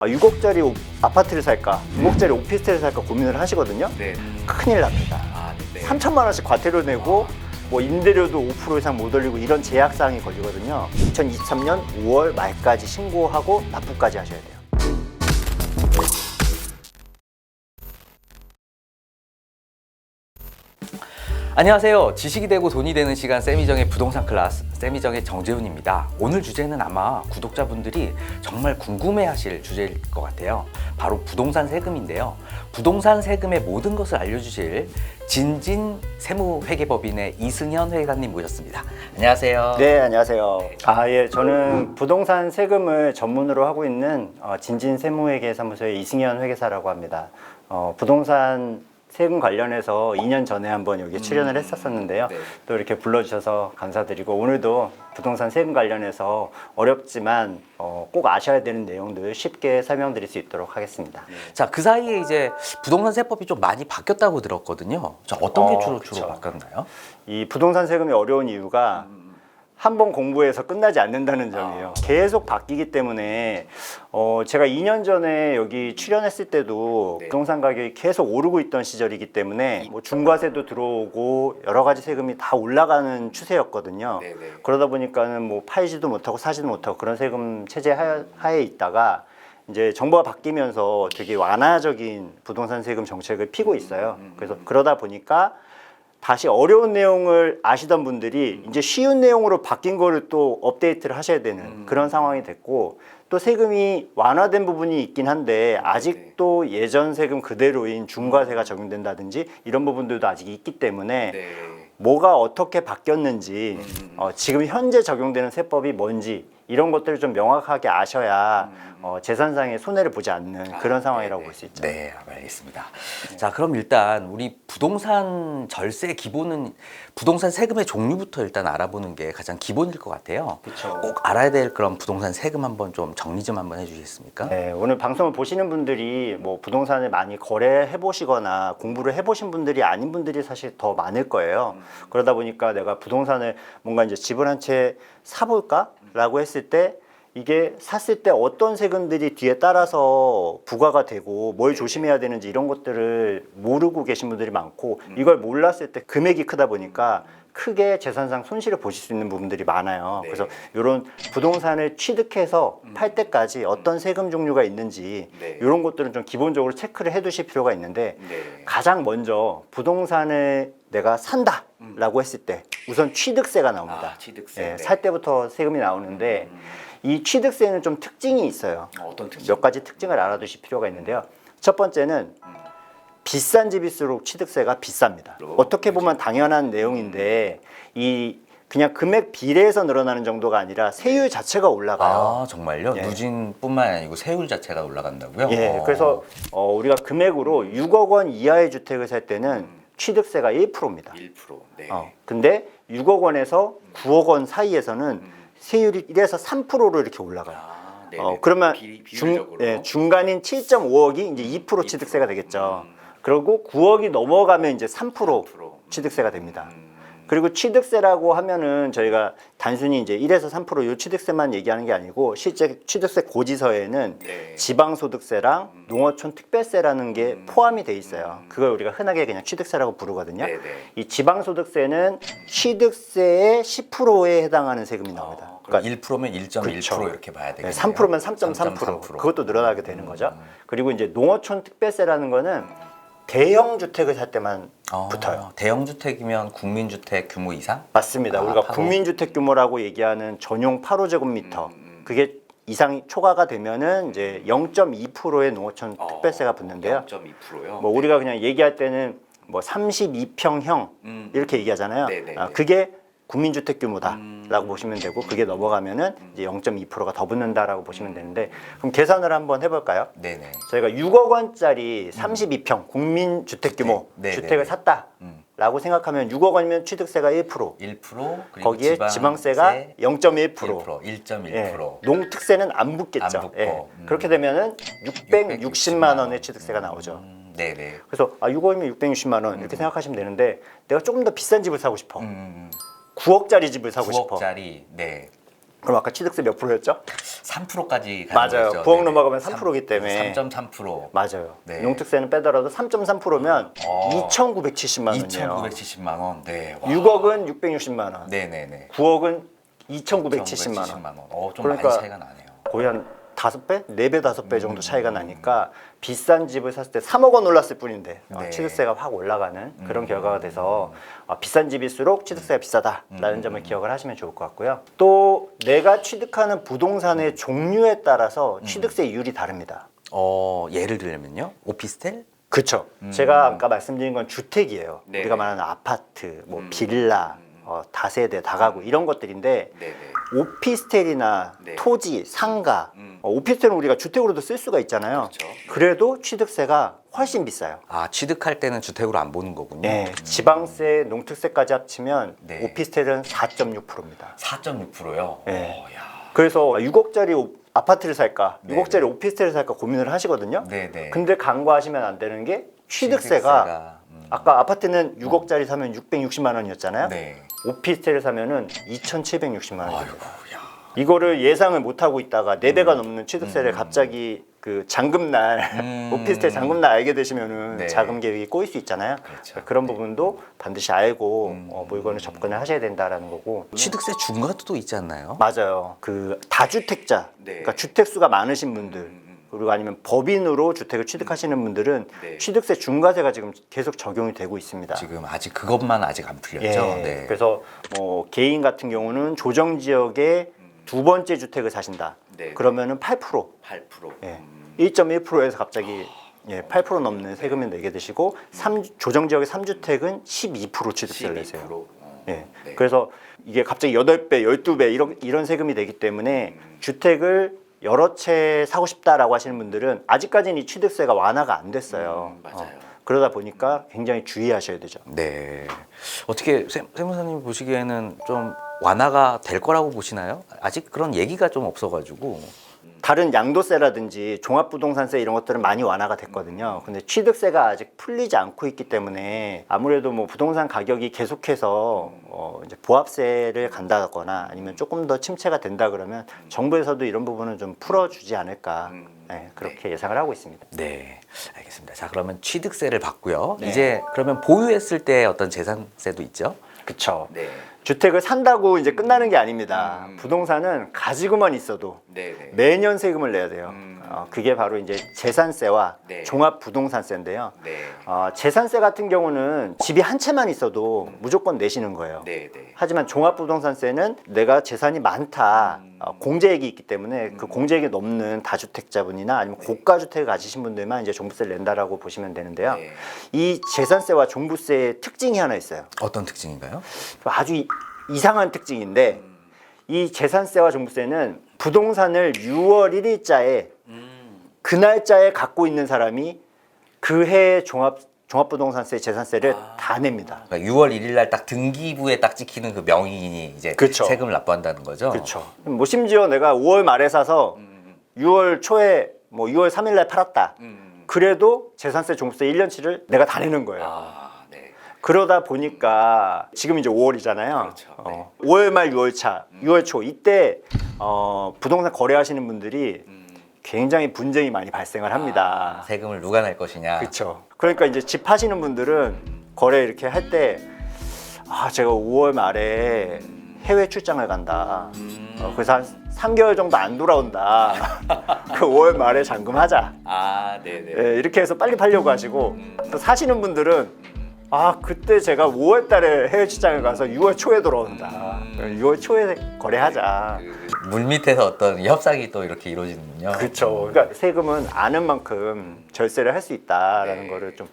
6억짜리 아파트를 살까, 6억짜리 오피스텔을 살까 고민을 하시거든요. 네. 큰일 납니다. 네. 3천만 원씩 과태료 내고 뭐 임대료도 5% 이상 못 올리고 이런 제약사항이 걸리거든요. 2023년 5월 말까지 신고하고 납부까지 하셔야 돼요. 안녕하세요. 지식이 되고 돈이 되는 시간 세미정의 부동산 클래스, 세미정의 정재훈입니다. 오늘 주제는 아마 구독자분들이 정말 궁금해하실 주제일 것 같아요. 바로 부동산 세금인데요. 부동산 세금의 모든 것을 알려주실 진진 세무회계법인의 이승현 회계관님 모셨습니다. 안녕하세요. 네, 안녕하세요. 저는 부동산 세금을 전문으로 하고 있는 진진 세무회계사무소의 이승현 회계사라고 합니다. 부동산 세금 관련해서 2년 전에 한번 여기 출연을 했었었는데요. 네. 또 이렇게 불러주셔서 감사드리고, 오늘도 부동산 세금 관련해서 어렵지만 꼭 아셔야 되는 내용들 쉽게 설명드릴 수 있도록 하겠습니다. 자, 그 사이에 이제 부동산 세법이 좀 많이 바뀌었다고 들었거든요. 자, 어떤 게 주로 그쵸. 바뀌었나요? 이 부동산 세금이 어려운 이유가 한 번 공부해서 끝나지 않는다는 점이에요. 계속 바뀌기 때문에 제가 2년 전에 여기 출연했을 때도 네. 부동산 가격이 계속 오르고 있던 시절이기 때문에 뭐 중과세도 들어오고 여러 가지 세금이 다 올라가는 추세였거든요. 네네. 그러다 보니까는 뭐 팔지도 못하고 사지도 못하고 그런 세금 체제 하에 있다가 이제 정부가 바뀌면서 되게 완화적인 부동산 세금 정책을 피고 있어요. 그래서 그러다 보니까 다시 어려운 내용을 아시던 분들이 이제 쉬운 내용으로 바뀐 거를 또 업데이트를 하셔야 되는 그런 상황이 됐고, 또 세금이 완화된 부분이 있긴 한데 아직도 예전 세금 그대로인 중과세가 적용된다든지 이런 부분들도 아직 있기 때문에 네. 뭐가 어떻게 바뀌었는지 지금 현재 적용되는 세법이 뭔지 이런 것들을 좀 명확하게 아셔야 재산상의 손해를 보지 않는 그런 상황이라고 볼 수 있죠. 네, 알겠습니다. 자, 그럼 일단 우리 부동산 절세 기본은 부동산 세금의 종류부터 일단 알아보는 게 가장 기본일 것 같아요. 그쵸. 꼭 알아야 될 그런 부동산 세금 한번 좀 정리 좀 한번 해주시겠습니까? 네, 오늘 방송을 보시는 분들이 뭐 부동산을 많이 거래해 보시거나 공부를 해 보신 분들이 아닌 분들이 사실 더 많을 거예요. 그러다 보니까 내가 부동산을 뭔가 이제 집을 한 채 사볼까? 라고 했을 때 이게 샀을 때 어떤 세금들이 뒤에 따라서 부과가 되고 뭘 조심해야 되는지 이런 것들을 모르고 계신 분들이 많고, 이걸 몰랐을 때 금액이 크다 보니까 크게 재산상 손실을 보실 수 있는 부분들이 많아요. 그래서 이런 부동산을 취득해서 팔 때까지 어떤 세금 종류가 있는지 이런 것들은 좀 기본적으로 체크를 해 두실 필요가 있는데, 가장 먼저 부동산을 내가 산다 라고 했을 때 우선 취득세가 나옵니다. 취득세. 살 때부터 세금이 나오는데 이 취득세는 좀 특징이 있어요. 어떤 특징? 몇 가지 특징을 알아두실 필요가 있는데요. 첫 번째는 비싼 집일수록 취득세가 비쌉니다. 어떻게 보면 당연한 내용인데 이 그냥 금액 비례해서 늘어나는 정도가 아니라 세율 자체가 올라가요. 아, 정말요? 예. 누진뿐만 아니고 세율 자체가 올라간다고요? 예, 그래서 우리가 금액으로 6억 원 이하의 주택을 살 때는 취득세가 1%입니다. 1%. 네. 근데 6억 원에서 9억 원 사이에서는 세율이 1에서 3%로 이렇게 올라가요. 그러면 비율적으로. 중간인 7.5억이 이제 2% 취득세가 되겠죠. 그리고 9억이 넘어가면 이제 3% 취득세가 됩니다. 그리고 취득세라고 하면은 저희가 단순히 이제 1에서 3%요 취득세만 얘기하는 게 아니고, 실제 취득세 고지서에는 지방소득세랑 농어촌 특별세라는 게 포함이 돼 있어요. 그걸 우리가 흔하게 그냥 취득세라고 부르거든요. 이 지방소득세는 취득세의 10%에 해당하는 세금이 나옵니다. 그러니까 1%면 1.1% 그쵸. 이렇게 봐야 되겠네요. 3%면 3.3%. 그것도 늘어나게 되는 거죠. 그리고 이제 농어촌 특별세라는 거는 대형 주택을 살 때만 붙어요. 대형 주택이면 국민주택 규모 이상? 맞습니다. 우리가 8호. 국민주택 규모라고 얘기하는 전용 8호제곱미터 그게 이상 초과가 되면은 이제 0.2%의 농어촌 특별세가 붙는데요. 0.2%요? 뭐 우리가 그냥 얘기할 때는 뭐 32평형 이렇게 얘기하잖아요. 그게 국민주택 규모다라고 보시면 되고, 그게 넘어가면은 이제 0.2%가 더 붙는다라고 보시면 되는데, 그럼 계산을 한번 해볼까요? 네네. 저희가 6억 원짜리 32평 국민주택 규모 주택을 샀다라고 생각하면 6억 원이면 취득세가 1%, 1% 그리고 거기에 지방세가 0.1%, 1.1%. 농특세는 안 붙겠죠. 안 붙고. 그렇게 되면은 660만 원의 취득세가 나오죠. 네네. 그래서 6억이면 660만 원 이렇게 생각하시면 되는데, 내가 조금 더 비싼 집을 사고 싶어. 9억짜리 집을 사고 싶어. 9억짜리. 네. 그럼 아까 취득세 몇 프로였죠? 3%까지 가는 맞아요. 거죠. 9억 네네. 넘어가면 3%이기 때문에 3.3%. 맞아요. 네. 농특세는 빼더라도 3.3%면 2,970만 원이에요. 2,970만 원. 네. 와. 6억은 660만 원. 네네네. 9억은 2,970만 원. 2,970만 원. 좀 그러니까 많이 차이가 나네요. 거의 한 5배? 4배, 5배 정도 차이가 나니까 비싼 집을 샀을 때 3억 원 올랐을 뿐인데 네. 취득세가 확 올라가는 그런 결과가 돼서 비싼 집일수록 취득세가 비싸다라는 점을 기억을 하시면 좋을 것 같고요. 또 내가 취득하는 부동산의 종류에 따라서 취득세율이 다릅니다. 예를 들면요. 오피스텔? 그렇죠. 제가 아까 말씀드린 건 주택이에요. 네. 우리가 말하는 아파트, 뭐 빌라, 다세대, 다가구 이런 것들인데 네네. 오피스텔이나 네. 토지, 상가, 오피스텔은 우리가 주택으로도 쓸 수가 있잖아요. 그렇죠. 그래도 취득세가 훨씬 비싸요. 취득할 때는 주택으로 안 보는 거군요. 네, 지방세, 농특세까지 합치면 네. 오피스텔은 4.6%입니다. 4.6%요. 네. 그래서 6억짜리 아파트를 살까, 네. 6억짜리 오피스텔을 살까 고민을 하시거든요. 네네. 근데 간과하시면 안 되는 게 취득세가 아까 아파트는 6억짜리 사면 660만 원이었잖아요. 네. 오피스텔을 사면은 2,760만 원입니다. 아이고, 야. 이거를 예상을 못 하고 있다가 4배가 넘는 취득세를 갑자기 그 잔금날 오피스텔 잔금날 알게 되시면은 네. 자금 계획이 꼬일 수 있잖아요. 그렇죠. 그런 부분도 반드시 알고 물건을 접근을 하셔야 된다라는 거고. 취득세 중과도 있지 않나요? 맞아요. 그 다주택자, 네. 그러니까 주택 수가 많으신 분들, 그리고 아니면 법인으로 주택을 취득하시는 분들은 네. 취득세 중과세가 지금 계속 적용이 되고 있습니다. 지금 아직 그것만 아직 안 풀렸죠. 예. 네. 그래서 뭐 개인 같은 경우는 조정 지역에 두 번째 주택을 사신다. 네. 그러면은 8%, 8%. 예. 1.1%에서 갑자기 8% 넘는 세금을 내게 되시고 조정 지역의 3주택은 12% 취득세를 내세요. 예. 네. 그래서 이게 갑자기 8배, 12배 이런 세금이 되기 때문에 주택을 여러 채 사고 싶다라고 하시는 분들은 아직까지는 이 취득세가 완화가 안 됐어요. 맞아요. 그러다 보니까 굉장히 주의하셔야 되죠. 네. 어떻게 세무사님 보시기에는 좀 완화가 될 거라고 보시나요? 아직 그런 얘기가 좀 없어가지고. 다른 양도세라든지 종합부동산세 이런 것들은 많이 완화가 됐거든요. 근데 취득세가 아직 풀리지 않고 있기 때문에 아무래도 뭐 부동산 가격이 계속해서 이제 보합세를 간다거나 아니면 조금 더 침체가 된다 그러면 정부에서도 이런 부분은 좀 풀어주지 않을까 그렇게 예상을 하고 있습니다. 네, 알겠습니다. 자, 그러면 취득세를 받고요. 네. 이제 그러면 보유했을 때 어떤 재산세도 있죠? 그쵸. 네. 주택을 산다고 이제 끝나는 게 아닙니다. 부동산은 가지고만 있어도 네. 매년 세금을 내야 돼요. 그게 바로 이제 재산세와 네. 종합부동산세인데요. 네. 재산세 같은 경우는 집이 한 채만 있어도 무조건 내시는 거예요. 네. 하지만 종합부동산세는 내가 재산이 많다, 공제액이 있기 때문에 그 공제액이 넘는 다주택자분이나 아니면 고가주택을 가지신 분들만 이제 종부세를 낸다라고 보시면 되는데요. 네. 이 재산세와 종부세의 특징이 하나 있어요. 어떤 특징인가요? 아주 이상한 특징인데 이 재산세와 종부세는 부동산을 6월 1일자에 그 날짜에 갖고 있는 사람이 그 해의 종합부동산세 재산세를 다 냅니다. 그러니까 6월 1일 날 딱 등기부에 딱 찍히는 그 명의인이 이제 그쵸. 세금을 납부한다는 거죠. 그렇죠. 뭐 심지어 내가 5월 말에 사서 6월 초에 뭐 6월 3일 날 팔았다. 그래도 재산세 종부세 1년치를 내가 다 내는 거예요. 네. 그러다 보니까 지금 이제 5월이잖아요. 그렇죠. 네. 5월 말 6월 차, 6월 초 이때 부동산 거래하시는 분들이 굉장히 분쟁이 많이 발생을 합니다. 세금을 누가 낼 것이냐. 그렇죠. 그러니까 이제 집 하시는 분들은 거래 이렇게 할 때 제가 5월 말에 해외 출장을 간다. 그래서 한 3개월 정도 안 돌아온다. 그 5월 말에 잔금하자. 네네. 예, 이렇게 해서 빨리 팔려고 하시고 또 사시는 분들은 그때 제가 5월 달에 해외 출장을 가서 6월 초에 돌아온다. 6월 초에 거래하자. 물 밑에서 어떤 협상이 또 이렇게 이루어지는군요. 그렇죠. 그러니까 세금은 아는 만큼 절세를 할 수 있다라는 거를 좀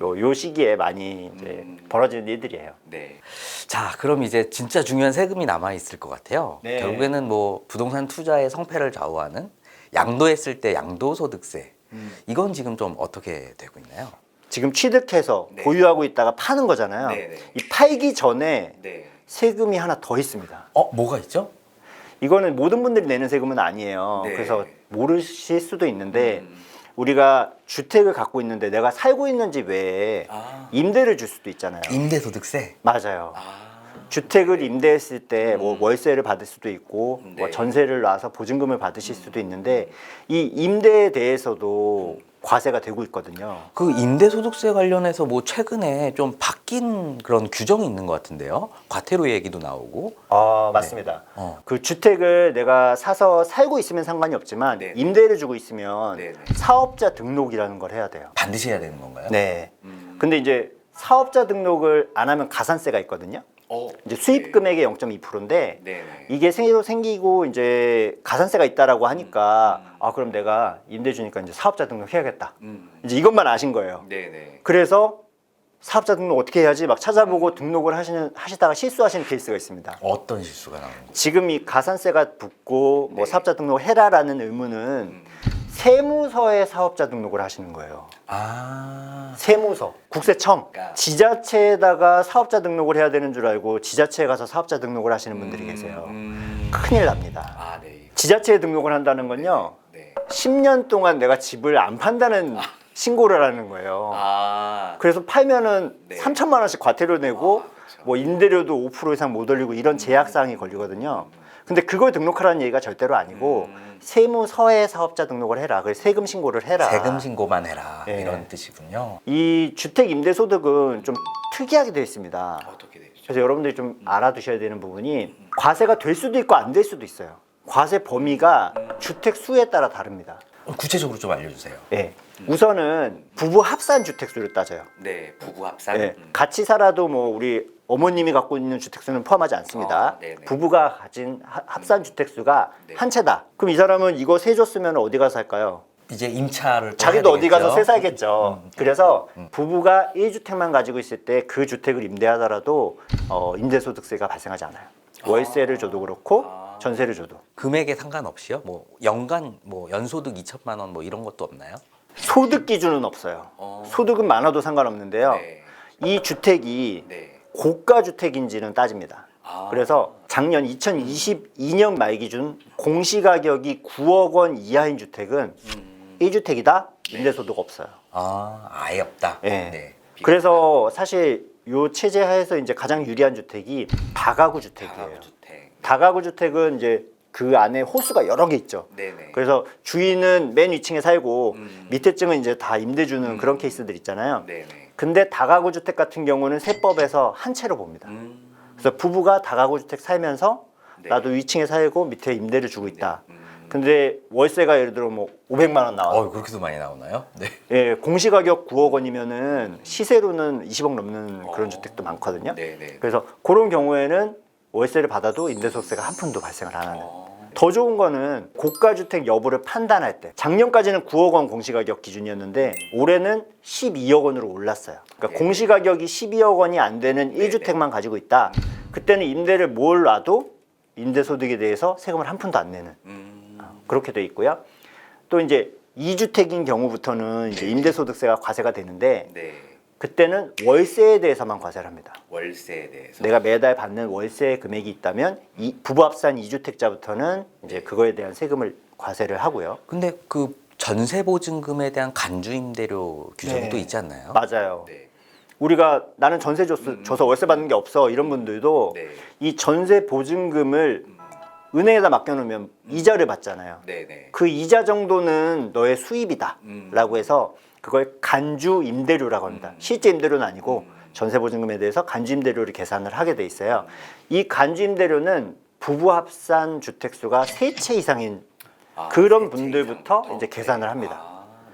요 시기에 많이 이제 벌어지는 일들이에요. 네. 자, 그럼 이제 진짜 중요한 세금이 남아 있을 것 같아요. 네. 결국에는 뭐 부동산 투자의 성패를 좌우하는 양도했을 때 양도소득세. 이건 지금 좀 어떻게 되고 있나요? 지금 취득해서 네. 보유하고 있다가 파는 거잖아요. 네. 이 팔기 전에 네. 세금이 하나 더 있습니다. 뭐가 있죠? 이거는 모든 분들이 내는 세금은 아니에요. 네. 그래서 모르실 수도 있는데 우리가 주택을 갖고 있는데 내가 살고 있는 집 외에 임대를 줄 수도 있잖아요. 임대소득세. 맞아요. 주택을 임대했을 때 뭐 월세를 받을 수도 있고 뭐 네. 전세를 놔서 보증금을 받으실 수도 있는데 이 임대에 대해서도 과세가 되고 있거든요. 그 임대소득세 관련해서 뭐 최근에 좀 바뀐 그런 규정이 있는 것 같은데요. 과태료 얘기도 나오고. 맞습니다. 어. 그 주택을 내가 사서 살고 있으면 상관이 없지만 네네. 임대를 주고 있으면 네네. 사업자 등록이라는 걸 해야 돼요. 반드시 해야 되는 건가요? 네. 근데 이제 사업자 등록을 안 하면 가산세가 있거든요. 이제 수입 금액의 0.2%인데 네네. 이게 새로 생기고 이제 가산세가 있다라고 하니까 그럼 내가 임대 주니까 이제 사업자 등록 해야겠다. 이제 이것만 아신 거예요. 네네. 그래서 사업자 등록 어떻게 해야지 막 찾아보고 등록을 하시다가 실수하시는 케이스가 있습니다. 어떤 실수가 나오는 거죠? 지금 이 가산세가 붙고 뭐 네. 사업자 등록을 해라라는 의무는 세무서에 사업자 등록을 하시는 거예요. 세무서, 국세청, 그러니까. 지자체에다가 사업자 등록을 해야 되는 줄 알고 지자체에 가서 사업자 등록을 하시는 분들이 계세요. 큰일 납니다. 네. 지자체에 등록을 한다는 건요. 네. 10년 동안 내가 집을 안 판다는 신고를 하는 거예요. 그래서 팔면은 네. 3천만 원씩 과태료 내고 그렇죠. 뭐 임대료도 5% 이상 못 올리고 이런 제약 사항이 걸리거든요. 근데 그걸 등록하라는 얘기가 절대로 아니고 세무서에 사업자 등록을 해라. 그래서 세금 신고를 해라. 세금 신고만 해라. 예. 이런 뜻이군요. 이 주택 임대 소득은 좀 특이하게 되어 있습니다. 어떻게 되죠? 그래서 여러분들이 좀 알아두셔야 되는 부분이 과세가 될 수도 있고 안 될 수도 있어요. 과세 범위가 주택 수에 따라 다릅니다. 구체적으로 좀 알려주세요. 예. 우선은 부부 합산 주택 수를 따져요. 네, 부부 합산. 예. 같이 살아도 뭐 우리 어머님이 갖고 있는 주택수는 포함하지 않습니다. 네네. 부부가 가진 합산 주택수가 네. 한 채다. 그럼 이 사람은 이거 세 줬으면 어디 가서 살까요? 이제 임차를 또 자기도 해야 어디 가서 되겠죠? 세 살겠죠. 그래서 부부가 1주택만 가지고 있을 때 그 주택을 임대하더라도 임대소득세가 발생하지 않아요. 월세를 줘도 그렇고 전세를 줘도. 금액에 상관없이요? 뭐 연간 뭐 연소득 2천만 원 뭐 이런 것도 없나요? 소득 기준은 없어요. 소득은 많아도 상관없는데요. 네. 이 주택이 네. 고가 주택인지는 따집니다. 그래서 작년 2022년 말 기준 공시가격이 9억 원 이하인 주택은 1주택이다. 임대소득 없어요. 아예 없다. 예. 네. 그래서 사실 요 체제 하에서 이제 가장 유리한 주택이 다가구 주택이에요. 다가구주택. 다가구 주택은 이제 그 안에 호수가 여러 개 있죠. 네네. 그래서 주인은 맨 위층에 살고 밑에 층은 이제 다 임대 주는 그런 케이스들 있잖아요. 네네. 근데 다가구 주택 같은 경우는 세법에서 한 채로 봅니다. 그래서 부부가 다가구 주택 살면서 네. 나도 위층에 살고 밑에 임대를 주고 있다. 근데 월세가 예를 들어 뭐 500만 원 나와. 그렇게도 많이 나오나요? 네. 예, 공시가격 9억 원이면은 시세로는 20억 넘는 그런 주택도 많거든요. 네네. 그래서 그런 경우에는 월세를 받아도 임대소득세가 한 푼도 발생을 안 하는. 더 좋은 거는 고가 주택 여부를 판단할 때 작년까지는 9억 원 공시가격 기준이었는데 올해는 12억 원으로 올랐어요. 그러니까 네. 공시가격이 12억 원이 안 되는 1주택만 가지고 있다. 그때는 임대를 뭘 놔도 임대소득에 대해서 세금을 한 푼도 안 내는 그렇게 돼 있고요. 또 이제 2주택인 경우부터는 이제 임대소득세가 과세가 되는데 네. 그때는 월세에 대해서만 과세를 합니다. 월세에 대해서. 내가 매달 받는 월세 금액이 있다면 이 부부 합산 2주택자부터는 이제 그거에 대한 세금을 과세를 하고요. 근데 그 전세 보증금에 대한 간주 임대료 규정이 네. 또 있지 않나요? 맞아요. 네. 우리가 나는 전세 줘서 월세 받는 게 없어 이런 분들도 네. 이 전세 보증금을 은행에다 맡겨놓으면 이자를 받잖아요. 네네. 그 이자 정도는 너의 수입이다 라고 해서 그걸 간주 임대료라고 합니다. 실제 임대료는 아니고 전세 보증금에 대해서 간주 임대료를 계산을 하게 돼 있어요. 이 간주 임대료는 부부 합산 주택수가 3채 이상인 그런 분들부터 이제 계산을 합니다.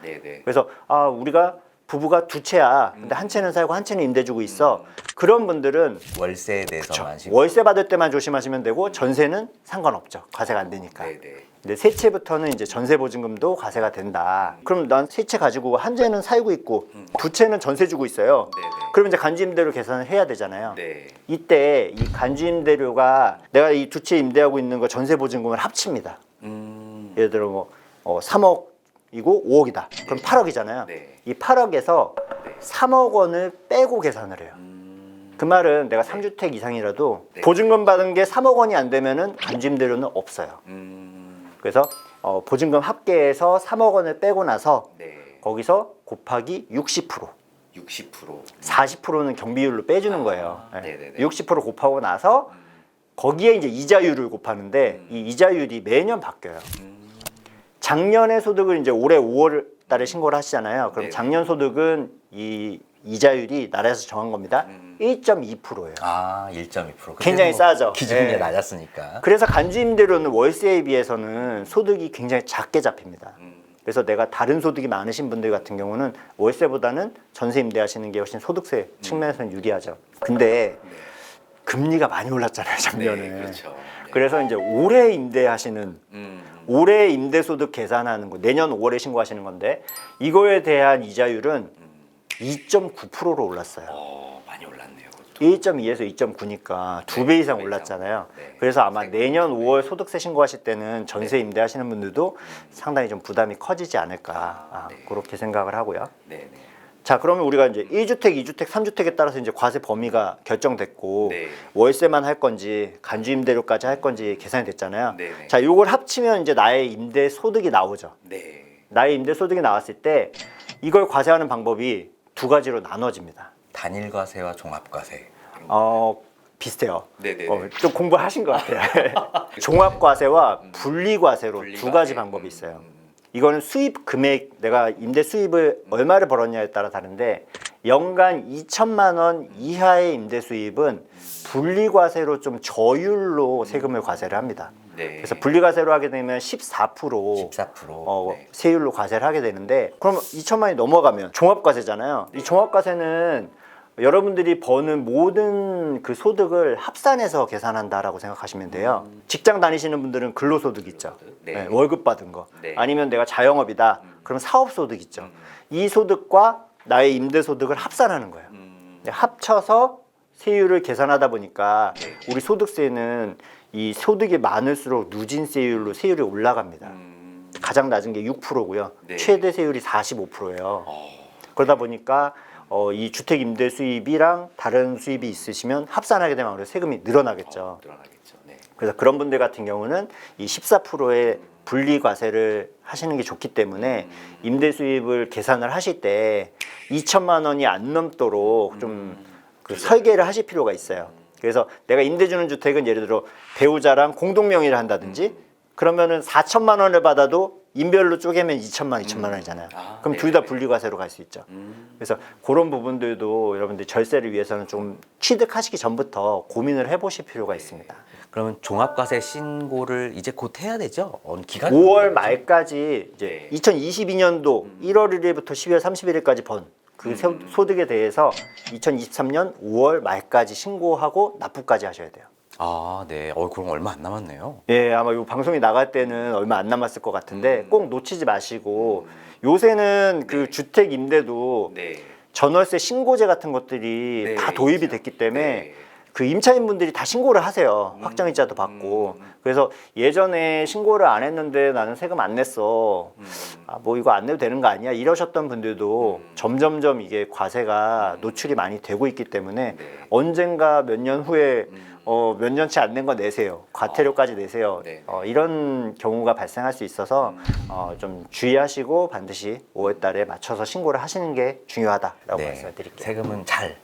네네. 그래서 우리가 부부가 2채야. 근데 한 채는 살고 한 채는 임대 주고 있어. 그런 분들은 월세에 대해서만 월세 받을 때만 조심하시면 되고 전세는 상관없죠. 과세가 안 되니까. 네네. 근데 세 채부터는 이제 전세 보증금도 과세가 된다. 그럼 난 세 채 가지고 한 채는 살고 있고 2채는 전세 주고 있어요. 네네. 그러면 이제 간주임대료 계산을 해야 되잖아요. 네. 이때 이 간주임대료가 내가 이 2채 임대하고 있는 거 전세 보증금을 합칩니다. 예를 들어 뭐 3억이고 5억이다. 그럼 8억이잖아요. 네. 이 8억에서 3억 원을 빼고 계산을 해요. 그 말은 내가 3주택 이상이라도 네. 보증금 받은 게 3억 원이 안 되면은 간주임대료는 없어요. 그래서 보증금 합계에서 3억 원을 빼고 나서 네. 거기서 곱하기 60% 60%. 40%는 경비율로 빼주는 거예요. 네. 네네네. 60% 곱하고 나서 거기에 이제 이자율을 곱하는데 이 이자율이 매년 바뀌어요. 작년의 소득을 이제 올해 5월 달에 신고를 하시잖아요. 그럼 네네. 작년 소득은 이 이자율이 나라에서 정한 겁니다. 1.2%예요. 아, 1.2%. 굉장히 싸죠. 기준이 네. 낮았으니까. 그래서 간주임대료는 월세에 비해서는 소득이 굉장히 작게 잡힙니다. 그래서 내가 다른 소득이 많으신 분들 같은 경우는 월세보다는 전세 임대하시는 게 훨씬 소득세 측면에서는 유리하죠. 근데 금리가 많이 올랐잖아요, 작년에. 네, 그렇죠. 네. 그래서 이제 올해 임대하시는 올해 임대소득 계산하는 거 내년 5월에 신고하시는 건데 이거에 대한 이자율은 2.9%로 올랐어요. 많이 올랐네요. 그것도. 1.2에서 2.9니까 두 배 이상 두 배 올랐잖아요. 이상. 네. 그래서 아마 내년 5월 소득세 신고하실 때는 전세 임대하시는 분들도 상당히 좀 부담이 커지지 않을까 네. 그렇게 생각을 하고요. 네, 네. 자, 그러면 우리가 이제 1주택, 2주택, 3주택에 따라서 이제 과세 범위가 결정됐고 네. 월세만 할 건지 간주 임대료까지 할 건지 계산이 됐잖아요. 네, 네. 자, 요걸 합치면 이제 나의 임대 소득이 나오죠. 네. 나의 임대 소득이 나왔을 때 이걸 과세하는 방법이 두 가지로 나눠집니다. 단일 과세와 종합 과세. 비슷해요. 네네. 좀 공부하신 것 같아요. 종합과세와 분리과세로 두 가지 방법이 있어요. 이거는 수입 금액, 내가 임대 수입을 얼마를 벌었냐에 따라 다른데 연간 2천만 원 이하의 임대 수입은 분리과세로 좀 저율로 세금을 과세를 합니다. 네. 그래서 분리과세로 하게 되면 14% 14%. 네. 세율로 과세를 하게 되는데 그럼 2천만 원이 넘어가면 종합과세잖아요. 이 종합과세는 여러분들이 버는 모든 그 소득을 합산해서 계산한다라고 생각하시면 돼요. 직장 다니시는 분들은 근로소득 있죠. 네. 네, 월급 받은 거. 네. 아니면 내가 자영업이다. 그럼 사업소득 있죠. 이 소득과 나의 임대소득을 합산하는 거예요. 합쳐서 세율을 계산하다 보니까 우리 소득세는 이 소득이 많을수록 누진세율로 세율이 올라갑니다. 가장 낮은 게 6%고요. 네. 최대 세율이 45%예요. 그러다 보니까 이 주택 임대 수입이랑 다른 수입이 있으시면 합산하게 되면 아무래도 세금이 늘어나겠죠. 늘어나겠죠. 네. 그래서 그런 분들 같은 경우는 이 14%의 분리과세를 하시는 게 좋기 때문에 임대 수입을 계산을 하실 때 2천만 원이 안 넘도록 좀 그 설계를 하실 필요가 있어요. 그래서 내가 임대 주는 주택은 예를 들어 배우자랑 공동 명의를 한다든지 그러면은 4천만 원을 받아도 인별로 쪼개면 2천만 원이잖아요. 그럼 둘 다 분리과세로 갈 수 있죠. 그래서 그런 부분들도 여러분들 절세를 위해서는 좀 취득하시기 전부터 고민을 해보실 필요가 있습니다. 그러면 종합과세 신고를 이제 곧 해야 되죠? 기간? 5월 말까지 이제 네. 2022년도 1월 1일부터 12월 31일까지 번 그 소득에 대해서 2023년 5월 말까지 신고하고 납부까지 하셔야 돼요. 아, 네. 그럼 얼마 안 남았네요. 예, 아마 이 방송이 나갈 때는 얼마 안 남았을 것 같은데 꼭 놓치지 마시고 요새는 그 주택 임대도 네. 전월세 신고제 같은 것들이 네, 다 도입이 있죠. 됐기 때문에 네. 그 임차인분들이 다 신고를 하세요. 확정일자도 받고. 그래서 예전에 신고를 안 했는데 나는 세금 안 냈어. 뭐 이거 안 내도 되는 거 아니야? 이러셨던 분들도 점점점 이게 과세가 노출이 많이 되고 있기 때문에 네. 언젠가 몇 년 후에 몇 년치 안 낸 거 내세요. 과태료까지 내세요. 네. 이런 경우가 발생할 수 있어서 좀 주의하시고 반드시 5월 달에 맞춰서 신고를 하시는 게 중요하다라고 말씀을 드릴게요. 세금은 잘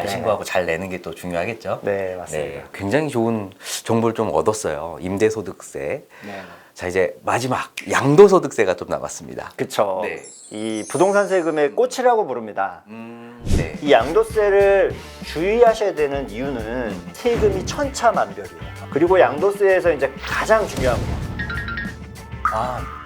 네. 신고하고 잘 내는 게 또 중요하겠죠? 네, 맞습니다. 네, 굉장히 좋은 정보를 좀 얻었어요. 임대소득세. 네. 자, 이제 마지막 양도소득세가 좀 남았습니다. 그쵸. 네. 이 부동산 세금의 꽃이라고 부릅니다. 네. 이 양도세를 주의하셔야 되는 이유는 세금이 천차만별이에요. 그리고 양도세에서 이제 가장 중요한 거.